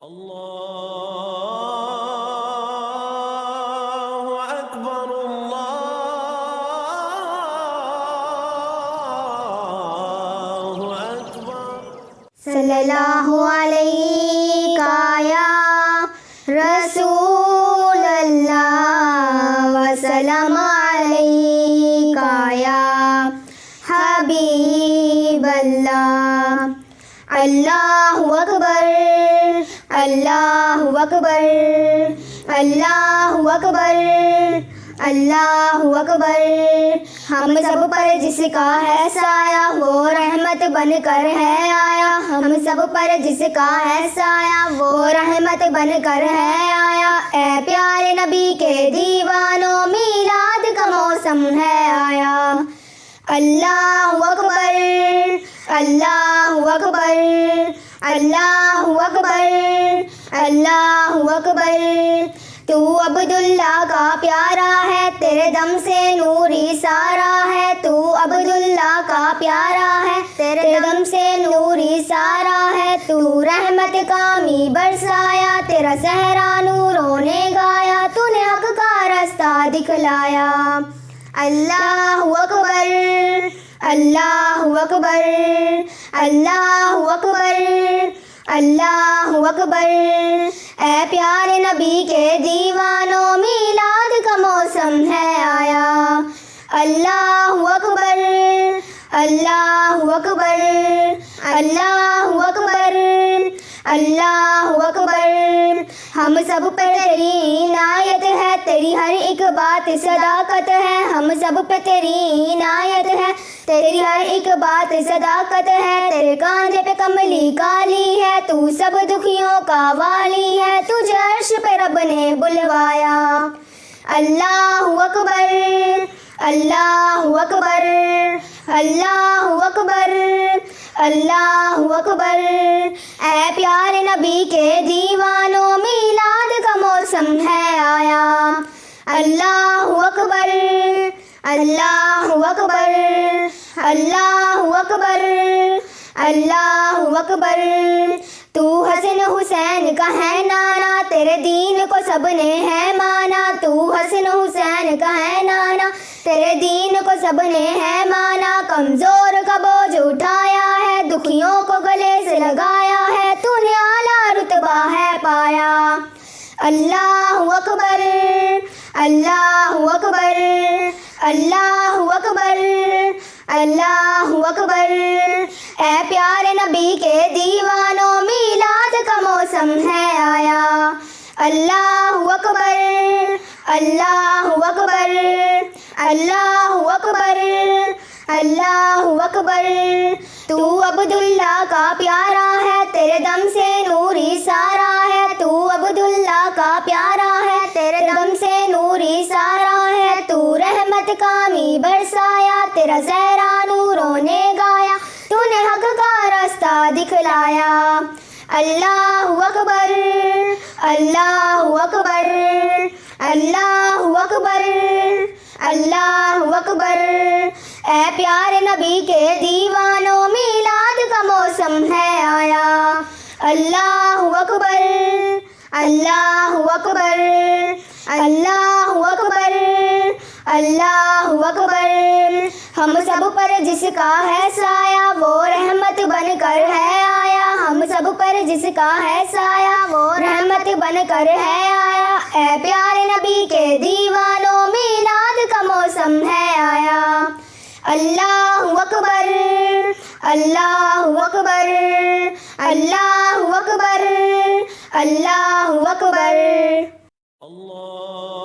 الله أكبر الله أكبر सल्लल्लाहु अलैहि या रसूल अल्लाह वसल्लम अलैका या हबीब अल्लाह। अल्लाहु अकबर अल्लाहु अकबर अल्लाहु अकबर अल्लाहु अकबर। हम सब पर जिसका है साया वो रहमत बन कर है आया। हम सब पर जिसका है साया वो रहमत बन कर है आया। ए प्यारे नबी के दीवानों मीलाद का मौसम है आया। अल्लाहु अकबर अल्लाहु अकबर अल्लाहु अकबर अल्लाहु अकबर। तू अब्दुल्ला का प्यारा है तेरे दम से नूरी सारा है। तू अब्दुल्ला का प्यारा है तेरे दम से नूरी सारा है। तू रहमत का मी बरसाया तेरा सहरा नूरों ने गाया। तूने हक का रास्ता दिखलाया। अल्लाहु अकबर अल्लाहु अकबर अल्लाहु अकबर अल्लाहु अकबर। ऐ प्यारे नबी के दीवानों मीलाद का मौसम है आया। अल्लाहु अकबर अल्लाहु अकबर अल्लाहु अकबर अल्लाहु अकबर। हम सब पे तेरी इनायत है तेरी हर एक बात सदाकत है। हम सब पे तेरी इनायत है तेरी हर एक बात सदाकत है। तेरे कांधे पे कमली काली है तू सब दुखियों का वाली है। तुझे अर्श पे रब ने बुलवाया। अल्लाहु अकबर अल्लाहु अकबर अल्लाहु अकबर अल्लाहु अकबर। ऐ प्यारे नबी के दीवानों मीलाद का मौसम है आया। अल्लाहु अकबर अल्लाहु अकबर अल्लाहु अकबर अल्लाहु अकबर। तू हसन हुसैन का है नाना तेरे दीन को सबने है माना। तू हसन हुसैन का है नाना तेरे दीन को सबने है माना। कमजोर का बोझ उठाया है दुखियों को गले से लगाया है। तूने आला रुतबा है पाया। अल्लाहु अकबर अल्लाहु अकबर अल्लाहु अकबर अल्लाहु अकबर। ऐ प्यारे नबी के दीवानों मीलाद का मौसम है आया। अल्लाहु अकबर अल्लाहु अकबर अल्लाहु अकबर अल्लाहु अकबर। तू अब्दुल्ला का प्यारा है तेरे दम से नूरी सारा है। तू अब्दुल्ला का प्यारा है तेरे दम से नूरी सारा है। तू रहमत का मी बरसाया तेरा सहरा नूरों ने गाया। तूने हक का रास्ता दिखलाया। अल्लाहु अकबर अल्लाहु अकबर अल्लाहु अकबर अल्लाहु अकबर। ऐ प्यारे नबी के दीवानों मीलाद का मौसम है आया। अल्लाहु अकबर अल्लाहु अकबर अल्लाहु अकबर अल्लाहु अकबर। हम सब पर जिसका है साया वो रहमत बन कर है आया। हम सब पर जिसका है साया वो रहमत बन कर है आया। ऐ प्यारे नबी के दीवानों मीलाद का मौसम है आया। अल्लाहु अकबर अल्लाहु अकबर अल्लाहु अकबर अल्लाहु अकबर। الله